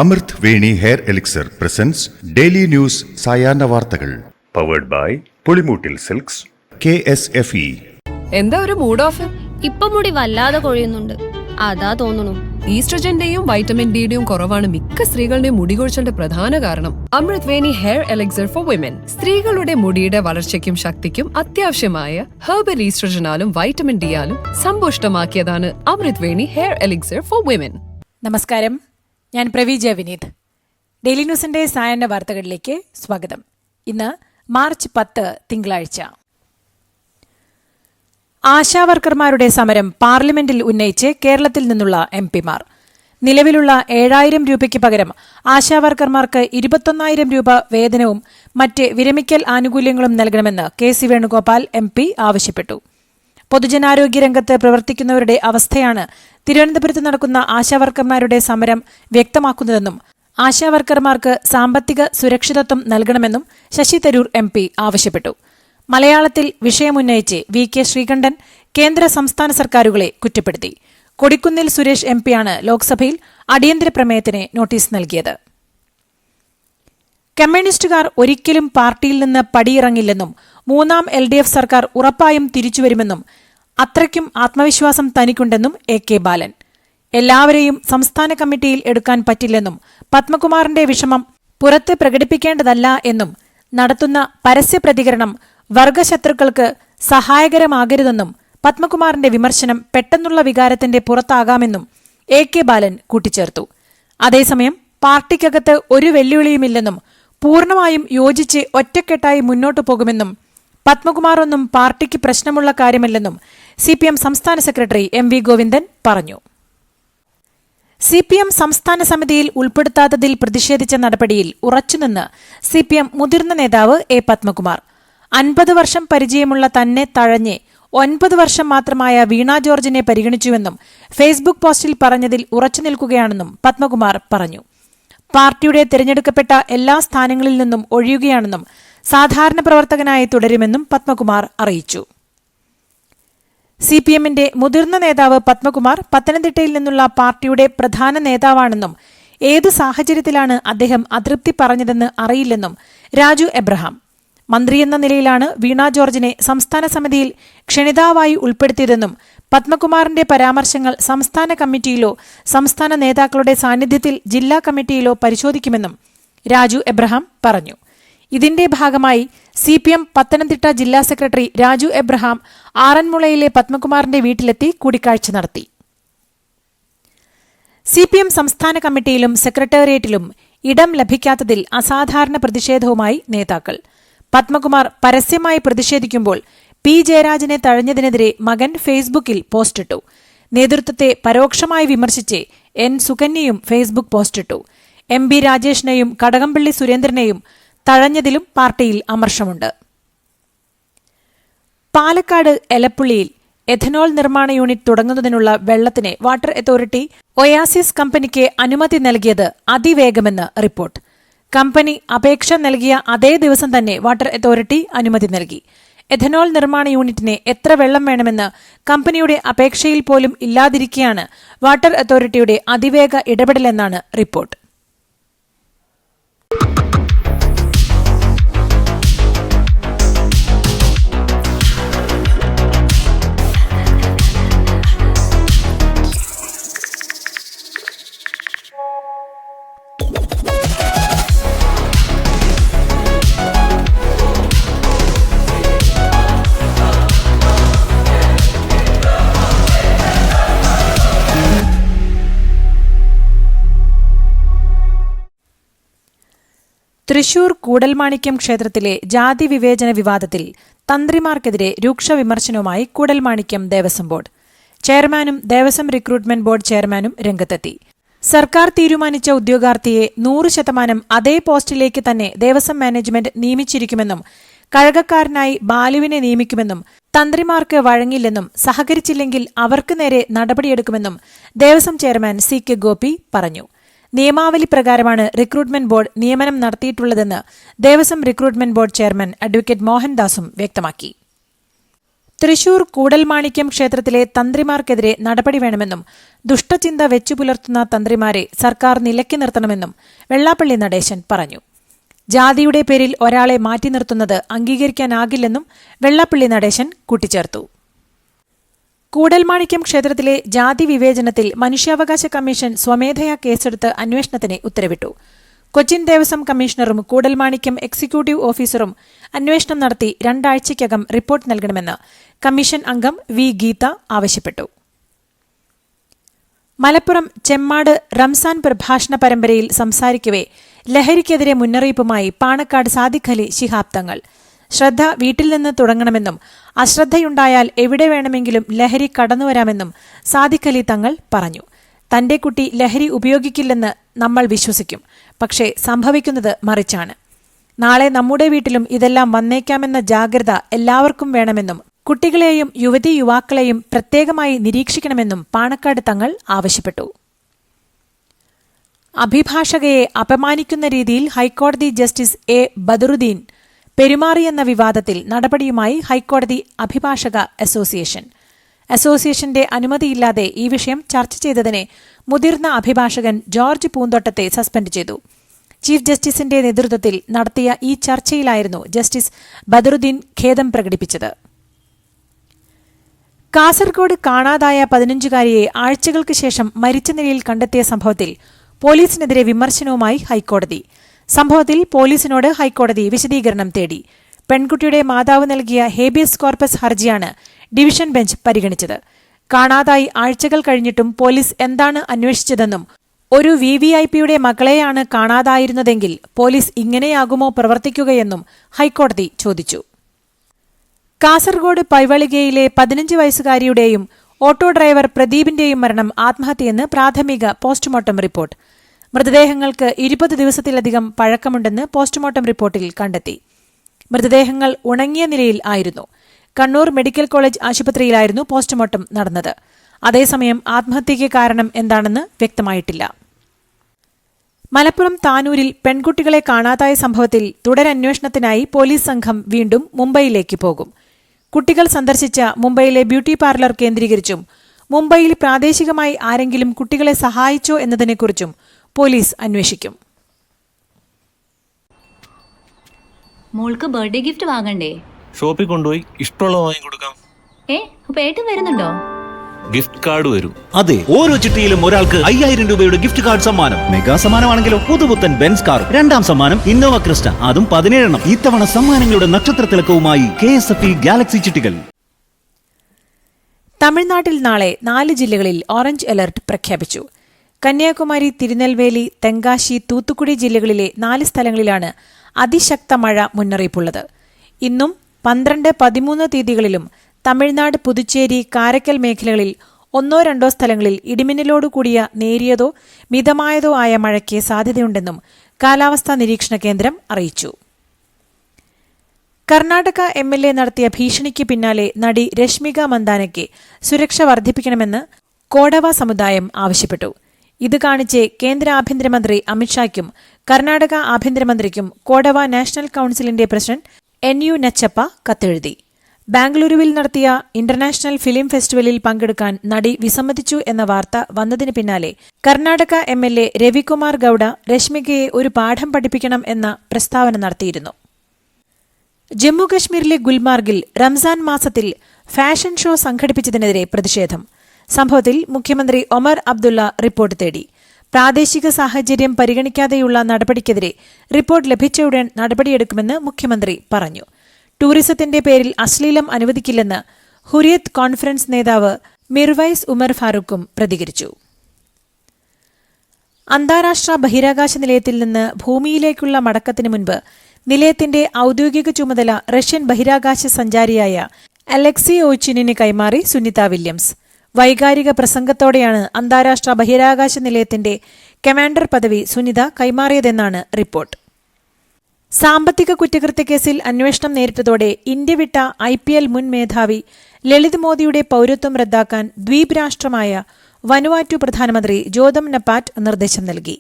അമൃത് Veni hair elixir presents daily news സായാഹ്ന വാർത്തകൾ powered by Pulimoottil silks KSFE. എന്താ ഒരു മൂഡ് ഓഫ്? ഇപ്പൊ മുടി വല്ലാതെ കൊഴിയുന്നുണ്ട്, അതാ തോന്നുന്നു. ഈസ്ട്രജന്റെയും വൈറ്റമിൻ ഡിയുടെയും കുറവാണ് മിക്ക സ്ത്രീകളുടെയും മുടി കൊഴിച്ചിലിന്റെ പ്രധാന കാരണം. അമൃത് Veni hair elixir for women സ്ത്രീകളുടെ മുടിയുടെ വളർച്ചയ്ക്കും ശക്തിക്കും അത്യാവശ്യമായ herbal ഈസ്ട്രജനാലും vitamin ഡിയാലും സമ്പുഷ്ടമാക്കിയതാണ് Amrit Veni hair elixir for women. നമസ്കാരം, ഞാൻ പ്രവീജ വിനീത്. ഡെയിലി ന്യൂസിന്റെ സായാഹ്ന വാർത്തകളിലേക്ക് സ്വാഗതം. ഇന്ന് മാർച്ച് 10 തിങ്കളാഴ്ച. ആശാവർക്കർമാരുടെ സമരം പാർലമെന്റിൽ ഉന്നയിച്ച് കേരളത്തിൽ നിന്നുള്ള MP-മാർ. നിലവിലുള്ള 7,000 രൂപയ്ക്ക് പകരം ആശാവർക്കർമാർക്ക് 21,000 രൂപ വേതനവും മറ്റ് വിരമിക്കൽ ആനുകൂല്യങ്ങളും നൽകണമെന്ന് KC വേണുഗോപാൽ MP ആവശ്യപ്പെട്ടു. പൊതുജനാരോഗ്യ രംഗത്ത് പ്രവർത്തിക്കുന്നവരുടെ അവസ്ഥയാണ് തിരുവനന്തപുരത്ത് നടക്കുന്ന ആശാവർക്കർമാരുടെ സമരം വ്യക്തമാക്കുന്നതെന്നും ആശാവർക്കർമാർക്ക് സാമ്പത്തിക സുരക്ഷിതത്വം നൽകണമെന്നും ശശി തരൂർ MP ആവശ്യപ്പെട്ടു. മലയാളത്തിൽ വിഷയമുന്നയിച്ച് VK ശ്രീകണ്ഠൻ കേന്ദ്ര സംസ്ഥാന സർക്കാരുകളെ കുറ്റപ്പെടുത്തി. കൊടിക്കുന്നിൽ സുരേഷ് MP-യാണ് ലോക്സഭയിൽ അടിയന്തര പ്രമേയത്തിന് നോട്ടീസ് നൽകിയത്. കമ്മ്യൂണിസ്റ്റുകാർ ഒരിക്കലും പാർട്ടിയിൽ നിന്ന് പടിയിറങ്ങില്ലെന്നും 3ാം LDF സർക്കാർ ഉറപ്പായും തിരിച്ചുവരുമെന്നും അത്രയ്ക്കും ആത്മവിശ്വാസം തനിക്കുണ്ടെന്നും AK ബാലൻ. എല്ലാവരെയും സംസ്ഥാന കമ്മിറ്റിയിൽ എടുക്കാൻ പറ്റില്ലെന്നും പത്മകുമാറിന്റെ വിഷമം പുറത്ത് പ്രകടിപ്പിക്കേണ്ടതല്ല എന്നും നടത്തുന്ന പരസ്യ പ്രതികരണം വർഗശത്രുക്കൾക്ക് സഹായകരമാകരുതെന്നും പത്മകുമാറിന്റെ വിമർശനം പെട്ടെന്നുള്ള വികാരത്തിന്റെ പുറത്താകാമെന്നും AK ബാലൻ കൂട്ടിച്ചേർത്തു. അതേസമയം പാർട്ടിക്കകത്ത് ഒരു വെല്ലുവിളിയുമില്ലെന്നും പൂർണ്ണമായും യോജിച്ച് ഒറ്റക്കെട്ടായി മുന്നോട്ടു പോകുമെന്നും പത്മകുമാറൊന്നും പാർട്ടിക്ക് പ്രശ്നമുള്ള കാര്യമല്ലെന്നും CPM സംസ്ഥാന സെക്രട്ടറി MV ഗോവിന്ദൻ പറഞ്ഞു. CPM സംസ്ഥാന സമിതിയിൽ ഉൾപ്പെടുത്താത്തതിൽ പ്രതിഷേധിച്ച നടപടിയിൽ ഉറച്ചുനിന്ന് CPM മുതിർന്ന നേതാവ് A പത്മകുമാർ. 50 വർഷം പരിചയമുള്ള തന്നെ തഴഞ്ഞ് 9 വർഷം മാത്രമായ വീണ ജോർജിനെ പരിഗണിച്ചുവെന്നും ഫേസ്ബുക്ക് പോസ്റ്റിൽ പറഞ്ഞതിൽ ഉറച്ചുനിൽക്കുകയാണെന്നും പത്മകുമാർ പറഞ്ഞു. പാർട്ടിയുടെ തിരഞ്ഞെടുക്കപ്പെട്ട എല്ലാ സ്ഥാനങ്ങളിൽ നിന്നും ഒഴിയുകയാണെന്നും സാധാരണ പ്രവർത്തകനായി തുടരുമെന്നും പത്മകുമാർ അറിയിച്ചു. CPM-ന്റെ മുതിർന്ന നേതാവ് പത്മകുമാർ പത്തനംതിട്ടയിൽ നിന്നുള്ള പാർട്ടിയുടെ പ്രധാന നേതാവാണെന്നും ഏതു സാഹചര്യത്തിലാണ് അദ്ദേഹം അതൃപ്തി പറഞ്ഞതെന്ന് അറിയില്ലെന്നും രാജു എബ്രഹാം. മന്ത്രിയെന്ന നിലയിലാണ് വീണ ജോർജിനെ സംസ്ഥാന സമിതിയിൽ ക്ഷണിതാവായി ഉൾപ്പെടുത്തിയതെന്നും പത്മകുമാറിന്റെ പരാമർശങ്ങൾ സംസ്ഥാന കമ്മിറ്റിയിലോ സംസ്ഥാന നേതാക്കളുടെ സാന്നിധ്യത്തിൽ ജില്ലാ കമ്മിറ്റിയിലോ പരിശോധിക്കുമെന്നും രാജു എബ്രഹാം പറഞ്ഞു. ഇതിന്റെ ഭാഗമായി CPM പത്തനംതിട്ട ജില്ലാ സെക്രട്ടറി രാജു എബ്രഹാം ആറന്മുളയിലെ പത്മകുമാറിന്റെ വീട്ടിലെത്തി കൂടിക്കാഴ്ച നടത്തി. CPM സംസ്ഥാന കമ്മിറ്റിയിലും സെക്രട്ടേറിയറ്റിലും ഇടം ലഭിക്കാത്തതിൽ അസാധാരണ പ്രതിഷേധവുമായി നേതാക്കൾ. പത്മകുമാർ പരസ്യമായി പ്രതിഷേധിക്കുമ്പോൾ P ജയരാജനെ തഴഞ്ഞതിനെതിരെ മകൻ ഫേസ്ബുക്കിൽ പോസ്റ്റിട്ടു. നേതൃത്വത്തെ പരോക്ഷമായി വിമർശിച്ച് N സുകന്യയും ഫേസ്ബുക്ക് പോസ്റ്റിട്ടു. MB രാജേഷിനെയും കടകംപള്ളി സുരേന്ദ്രനെയും തഴഞ്ഞതിലും പാർട്ടിയിൽ അമർഷമുണ്ട്. പാലക്കാട് എലപ്പുള്ളിയിൽ എഥനോൾ നിർമ്മാണ യൂണിറ്റ് തുടങ്ങുന്നതിനുള്ള വെള്ളത്തിന് വാട്ടർ അതോറിറ്റി ഒയാസിസ് കമ്പനിക്ക് അനുമതി നൽകിയത് അതിവേഗമെന്ന് റിപ്പോർട്ട്. കമ്പനി അപേക്ഷ നൽകിയ അതേ ദിവസം തന്നെ വാട്ടർ അതോറിറ്റി അനുമതി നൽകി. എഥനോൾ നിർമ്മാണ യൂണിറ്റിന് എത്ര വെള്ളം വേണമെന്ന് കമ്പനിയുടെ അപേക്ഷയിൽ പോലും ഇല്ലാതിരിക്കെയാണ് വാട്ടർ അതോറിറ്റിയുടെ അതിവേഗ ഇടപെടലെന്നാണ് റിപ്പോർട്ട്. തൃശൂർ കൂടൽമാണിക്യം ക്ഷേത്രത്തിലെ ജാതി വിവേചന വിവാദത്തിൽ തന്ത്രിമാർക്കെതിരെ രൂക്ഷ വിമർശനവുമായി കൂടൽമാണിക്യം ദേവസ്വം ബോർഡ്. ചെയർമാനും ദേവസ്വം റിക്രൂട്ട്മെന്റ് ബോർഡ് ചെയർമാനും രംഗത്തെത്തി. സർക്കാർ തീരുമാനിച്ച ഉദ്യോഗാർത്ഥിയെ 100% അതേ പോസ്റ്റിലേക്ക് തന്നെ ദേവസ്വം മാനേജ്മെന്റ് നിയമിച്ചിരിക്കുമെന്നും കഴകക്കാരനായി ബാലുവിനെ നിയമിക്കുമെന്നും തന്ത്രിമാർക്ക് വഴങ്ങില്ലെന്നും സഹകരിച്ചില്ലെങ്കിൽ അവർക്ക് നേരെ നടപടിയെടുക്കുമെന്നും ദേവസ്വം ചെയർമാൻ CK ഗോപി പറഞ്ഞു. നിയമാവലി പ്രകാരമാണ് റിക്രൂട്ട്മെന്റ് ബോർഡ് നിയമനം നടത്തിയിട്ടുള്ളതെന്ന് Devaswom recruitment board chairman advocate മോഹൻദാസും വ്യക്തമാക്കി. തൃശൂർ കൂടൽമാണിക്യം ക്ഷേത്രത്തിലെ തന്ത്രിമാർക്കെതിരെ നടപടി വേണമെന്നും ദുഷ്ടചിന്ത വെച്ചുപുലർത്തുന്ന തന്ത്രിമാരെ സർക്കാർ നിലയ്ക്ക് നിർത്തണമെന്നും വെള്ളാപ്പള്ളി നടേശൻ പറഞ്ഞു. ജാതിയുടെ പേരിൽ ഒരാളെ മാറ്റി നിർത്തുന്നത് അംഗീകരിക്കാനാകില്ലെന്നും വെള്ളാപ്പള്ളി നടേശൻ കൂട്ടിച്ചേർത്തു. കൂടൽമാണിക്യം ക്ഷേത്രത്തിലെ ജാതി വിവേചനത്തിൽ മനുഷ്യാവകാശ കമ്മീഷൻ സ്വമേധയാ കേസെടുത്ത് അന്വേഷണത്തിന് ഉത്തരവിട്ടു. കൊച്ചിൻ ദേവസ്വം കമ്മീഷണറും കൂടൽമാണിക്യം എക്സിക്യൂട്ടീവ് ഓഫീസറും അന്വേഷണം നടത്തി 2 ആഴ്ചയ്ക്കകം റിപ്പോർട്ട് നൽകണമെന്ന് കമ്മീഷൻ അംഗം വി ഗീത ആവശ്യപ്പെട്ടു. മലപ്പുറം ചെമ്മാട് റംസാൻ പ്രഭാഷണ പരമ്പരയിൽ സംസാരിക്കവെ ലഹരിക്കെതിരെ മുന്നറിയിപ്പുമായി പാണക്കാട് സാദിഖ് അലി ശിഹാബ് തങ്ങൾ. ശ്രദ്ധ വീട്ടിൽ നിന്ന് തുടങ്ങണമെന്നും അശ്രദ്ധയുണ്ടായാൽ എവിടെ വേണമെങ്കിലും ലഹരി കടന്നുവരാമെന്നും സാദിഖ് അലി തങ്ങൾ പറഞ്ഞു. തന്റെ കുട്ടി ലഹരി ഉപയോഗിക്കില്ലെന്ന് നമ്മൾ വിശ്വസിക്കും, പക്ഷേ സംഭവിക്കുന്നത് മറിച്ചാണ്. നാളെ നമ്മുടെ വീട്ടിലും ഇതെല്ലാം വന്നേക്കാമെന്ന ജാഗ്രത എല്ലാവർക്കും വേണമെന്നും കുട്ടികളെയും യുവതീ യുവാക്കളെയും പ്രത്യേകമായി നിരീക്ഷിക്കണമെന്നും പാണക്കാട് തങ്ങൾ ആവശ്യപ്പെട്ടു. അഭിഭാഷകയെ അപമാനിക്കുന്ന രീതിയിൽ ഹൈക്കോടതി ജസ്റ്റിസ് എ ബദറുദ്ദീൻ പെരുമാറിയെന്ന വിവാദത്തിൽ നടപടിയുമായി ഹൈക്കോടതി അഭിഭാഷക അസോസിയേഷന്റെ അനുമതിയില്ലാതെ ഈ വിഷയം ചർച്ച ചെയ്തതിനെ മുതിർന്ന അഭിഭാഷകൻ ജോർജ് പൂന്തോട്ടത്തെ സസ്പെൻഡ് ചെയ്തു. ചീഫ് ജസ്റ്റിസിന്റെ നേതൃത്വത്തിൽ നടത്തിയ ഈ ചർച്ചയിലായിരുന്നു ജസ്റ്റിസ് ബദറുദ്ദീൻ ഖേദം പ്രകടിപ്പിച്ചത്. കാസർഗോഡ് കാണാതായ 15-കാരിയെ ആഴ്ചകൾക്ക് ശേഷം മരിച്ച നിലയിൽ കണ്ടെത്തിയ സംഭവത്തിൽ പോലീസിനെതിരെ വിമർശനവുമായി ഹൈക്കോടതി. സംഭവത്തിൽ പോലീസിനോട് ഹൈക്കോടതി വിശദീകരണം തേടി. പെൺകുട്ടിയുടെ മാതാവ് നൽകിയ ഹേബിയസ് കോർപ്പസ് ഹർജിയാണ് ഡിവിഷൻ ബെഞ്ച് പരിഗണിച്ചത്. കാണാതായി ആഴ്ചകൾ കഴിഞ്ഞിട്ടും പോലീസ് എന്താണ് അന്വേഷിച്ചതെന്നും ഒരു വിവിഐപിയുടെ മകളെയാണ് കാണാതായിരുന്നതെങ്കിൽ പോലീസ് ഇങ്ങനെയാകുമോ പ്രവർത്തിക്കുകയെന്നും ഹൈക്കോടതി ചോദിച്ചു. കാസർഗോഡ് പൈവളികയിലെ 15 വയസ്സുകാരിയുടെയും ഓട്ടോ ഡ്രൈവർ പ്രദീപിന്റെയും മരണം ആത്മഹത്യയെന്ന് പ്രാഥമിക പോസ്റ്റ്മോർട്ടം റിപ്പോർട്ട്. മൃതദേഹങ്ങൾക്ക് 20 ദിവസത്തിലധികം പഴക്കമുണ്ടെന്ന് പോസ്റ്റ്മോർട്ടം റിപ്പോർട്ടിൽ കണ്ടെത്തി. മൃതദേഹങ്ങൾ ഉണങ്ങിയ നിലയിൽ ആയിരുന്നു. കണ്ണൂർ മെഡിക്കൽ കോളേജ് ആശുപത്രിയിലായിരുന്നു പോസ്റ്റ്മോർട്ടം നടന്നത്. അതേസമയം ആത്മഹത്യയ്ക്ക് കാരണം എന്താണെന്ന് വ്യക്തമായിട്ടില്ല. മലപ്പുറം താനൂരിൽ പെൺകുട്ടികളെ കാണാതായ സംഭവത്തിൽ തുടരന്വേഷണത്തിനായി പോലീസ് സംഘം വീണ്ടും മുംബൈയിലേക്ക് പോകും. കുട്ടികൾ സന്ദർശിച്ച മുംബൈയിലെ ബ്യൂട്ടി പാർലർ കേന്ദ്രീകരിച്ചും മുംബൈയിൽ പ്രാദേശികമായി ആരെങ്കിലും കുട്ടികളെ സഹായിച്ചോ എന്നതിനെക്കുറിച്ചും പോലീസ് അന്വേഷിക്കും. മോൾക്ക് ബർത്ത്ഡേ ഗിഫ്റ്റ് വാങ്ങണ്ടേ? ഷോപ്പിൽ കൊണ്ടുപോയി ഇഷ്ടമുള്ള വാങ്ങിക്കൊടുക്കാം. അപ്പൊ ഏട്ടൻ വരുന്നുണ്ടോ? ഗിഫ്റ്റ് കാർഡ് വരും. അതെ, ഓരോ ചിട്ടിയിലും ഒരാൾക്ക് 5000 രൂപയുടെ ഗിഫ്റ്റ് കാർഡ് സമ്മാനം. മെഗാ സമ്മാനമാണെങ്കിലോ പുതുപുത്തൻ ബെൻസ് കാർ. 2ാം സമ്മാനം ഇന്നോവ ക്രിസ്റ്റ, അതും 17 ഇത്തവണ സമ്മാനങ്ങളുടെ നക്ഷത്രത്തിലക്കവുമായി KSFE ഗാലക്സി ചിട്ടികൾ. തമിഴ്നാട്ടിൽ നാളെ 4 ജില്ലകളിൽ ഓറഞ്ച് അലർട്ട് പ്രഖ്യാപിച്ചു. കന്യാകുമാരി, തിരുനെൽവേലി, തെങ്കാശി, തൂത്തുക്കുടി ജില്ലകളിലെ 4 സ്ഥലങ്ങളിലാണ് അതിശക്ത മഴ മുന്നറിയിപ്പുള്ളത്. ഇന്നും 12, 13 തീയതികളിലും തമിഴ്നാട്, പുതുച്ചേരി, കാരക്കൽ മേഖലകളിൽ 1-2 സ്ഥലങ്ങളിൽ ഇടിമിന്നലോടുകൂടിയ നേരിയതോ മിതമായതോ ആയ മഴയ്ക്ക് സാധ്യതയുണ്ടെന്നും കാലാവസ്ഥാ നിരീക്ഷണ കേന്ദ്രം അറിയിച്ചു. കർണാടക MLA നടത്തിയ ഭീഷണിക്ക് പിന്നാലെ നടി രശ്മിക മന്ദാനയ്ക്ക് സുരക്ഷ വർദ്ധിപ്പിക്കണമെന്ന് കോഡവ സമുദായം ആവശ്യപ്പെട്ടു. ഇത് കാണിച്ച് കേന്ദ്ര ആഭ്യന്തരമന്ത്രി അമിത്ഷായ്ക്കും കർണാടക ആഭ്യന്തരമന്ത്രിക്കും കോഡവ നാഷണൽ കൌൺസിലിന്റെ പ്രസിഡന്റ് NU നച്ചപ്പ കത്തെഴുതി. ബാംഗ്ലൂരുവിൽ നടത്തിയ ഇന്റർനാഷണൽ ഫിലിം ഫെസ്റ്റിവലിൽ പങ്കെടുക്കാൻ നടി വിസമ്മതിച്ചു എന്ന വാർത്ത വന്നതിന് പിന്നാലെ കർണാടക MLA രവികുമാർ ഗൌഡ രശ്മികയെ ഒരു പാഠം പഠിപ്പിക്കണം എന്ന പ്രസ്താവന നടത്തിയിരുന്നു. ജമ്മുകശ്മീരിലെ ഗുൽമാർഗിൽ റംസാൻ മാസത്തിൽ ഫാഷൻ ഷോ സംഘടിപ്പിച്ചതിനെതിരെ പ്രതിഷേധം. സംഭവത്തിൽ മുഖ്യമന്ത്രി ഒമർ അബ്ദുള്ള റിപ്പോർട്ട് തേടി. പ്രാദേശിക സാഹചര്യം പരിഗണിക്കാതെയുള്ള നടപടിക്കെതിരെ റിപ്പോർട്ട് ലഭിച്ചയുടൻ നടപടിയെടുക്കുമെന്ന് മുഖ്യമന്ത്രി പറഞ്ഞു. ടൂറിസത്തിന്റെ പേരിൽ അശ്ലീലം അനുവദിക്കില്ലെന്ന് ഹുരിയത്ത് കോൺഫറൻസ് നേതാവ് മിർവൈസ് ഉമർ ഫാറൂഖും പ്രതികരിച്ചു. അന്താരാഷ്ട്ര ബഹിരാകാശ നിലയത്തിൽ നിന്ന് ഭൂമിയിലേക്കുള്ള മടക്കത്തിനു മുൻപ് നിലയത്തിന്റെ ഔദ്യോഗിക ചുമതല റഷ്യൻ ബഹിരാകാശ സഞ്ചാരിയായ അലക്സി ഓച്ചിനിന് കൈമാറി സുനിത വില്യംസ്. വൈകാരിക പ്രസംഗത്തോടെയാണ് അന്താരാഷ്ട്ര ബഹിരാകാശ നിലയത്തിന്റെ കമാൻഡർ പദവി സുനിത കൈമാറിയതെന്നാണ് റിപ്പോർട്ട്. സാമ്പത്തിക കുറ്റകൃത്യക്കേസിൽ അന്വേഷണം നേരിട്ടതോടെ ഇന്ത്യ വിട്ട IPL മുൻ മേധാവി ലളിത് മോദിയുടെ പൌരത്വം റദ്ദാക്കാൻ ദ്വീപ് രാഷ്ട്രമായ വനുവാറ്റു പ്രധാനമന്ത്രി ജോതം നപാറ്റ് നിർദ്ദേശം നൽകി.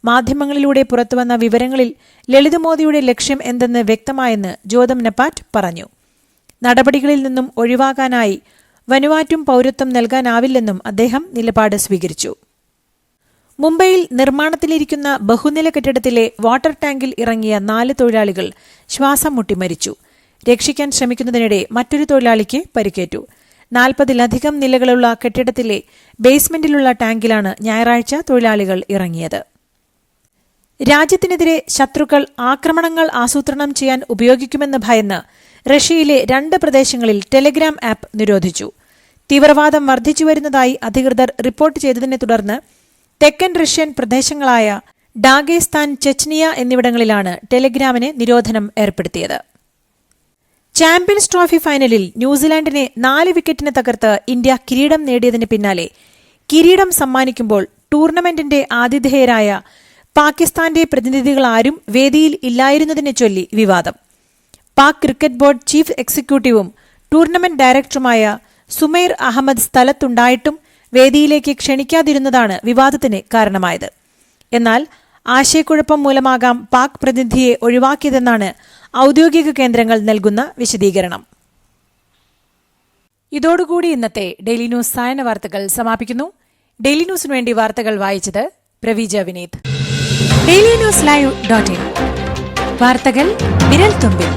മാധ്യമങ്ങളിലൂടെ പുറത്തുവന്ന വിവരങ്ങളിൽ ലളിത് മോദിയുടെ ലക്ഷ്യം എന്തെന്ന് വ്യക്തമായെന്ന് ജോതം നപാറ്റ് പറഞ്ഞു. നടപടികളിൽ നിന്നും ഒഴിവാകാനായി വനുവാറ്റും പൌരത്വം നൽകാനാവില്ലെന്നും അദ്ദേഹം നിലപാട് സ്വീകരിച്ചു. മുംബൈയിൽ നിർമ്മാണത്തിലിരിക്കുന്ന ബഹുനില കെട്ടിടത്തിലെ വാട്ടർ ടാങ്കിൽ ഇറങ്ങിയ 4 തൊഴിലാളികൾ ശ്വാസം മുട്ടി മരിച്ചു. രക്ഷിക്കാൻ ശ്രമിക്കുന്നതിനിടെ മറ്റൊരു തൊഴിലാളിക്ക് പരിക്കേറ്റു. 40-ലധികം നിലകളുള്ള കെട്ടിടത്തിലെ ബേസ്മെന്റിലുള്ള ടാങ്കിലാണ് ഞായറാഴ്ച തൊഴിലാളികൾ ഇറങ്ങിയത്. രാജ്യത്തിനെതിരെ ശത്രുക്കൾ ആക്രമണങ്ങൾ ആസൂത്രണം ചെയ്യാൻ ഉപയോഗിക്കുമെന്ന് ഭയന്ന് റഷ്യയിലെ 2 പ്രദേശങ്ങളിൽ ടെലിഗ്രാം ആപ്പ് നിരോധിച്ചു. തീവ്രവാദം വർദ്ധിച്ചുവരുന്നതായി അധികൃതർ റിപ്പോർട്ട് ചെയ്തതിനെ തുടർന്ന് തെക്കൻ റഷ്യൻ പ്രദേശങ്ങളായ ഡാഗേസ്ഥാൻ, ചെച്നിയ എന്നിവിടങ്ങളിലാണ് ടെലിഗ്രാമിന് നിരോധനം ഏർപ്പെടുത്തിയത്. ചാമ്പ്യൻസ് ട്രോഫി ഫൈനലിൽ ന്യൂസിലാൻഡിനെ 4 വിക്കറ്റിന് തകർത്ത് ഇന്ത്യ കിരീടം നേടിയതിന് പിന്നാലെ കിരീടം സമ്മാനിക്കുമ്പോൾ ടൂർണമെന്റിന്റെ ആതിഥേയരായ പാകിസ്ഥാന്റെ പ്രതിനിധികളാരും വേദിയിൽ ഇല്ലായിരുന്നതിനെ ചൊല്ലി വിവാദം. പാക് ക്രിക്കറ്റ് ബോർഡ് ചീഫ് എക്സിക്യൂട്ടീവും ടൂർണമെന്റ് ഡയറക്ടറുമായ സുമൈർ അഹമ്മദ് സ്ഥലത്തുണ്ടായിട്ടും വേദിയിലേക്ക് ക്ഷണിക്കാതിരുന്നതാണ് വിവാദത്തിന് കാരണമായത്. എന്നാൽ ആശയക്കുഴപ്പം മൂലമാകാം പാക് പ്രതിനിധിയെ ഒഴിവാക്കിയതെന്നാണ് ഔദ്യോഗിക കേന്ദ്രങ്ങൾ നൽകുന്ന വിശദീകരണം. ഇതോടുകൂടി ഇന്നത്തെ ഡെയിലി ന്യൂസ് സായന വാർത്തകൾ സമാപിക്കുന്നു. ഡെയിലി ന്യൂസിനു വേണ്ടി വാർത്തകൾ വായിച്ചത് പ്രവീജ വിനീത്. ഡെയിലി ന്യൂസ് ലൈവ്.in വാർത്തകൾ വിരൽ തുമ്പിൽ.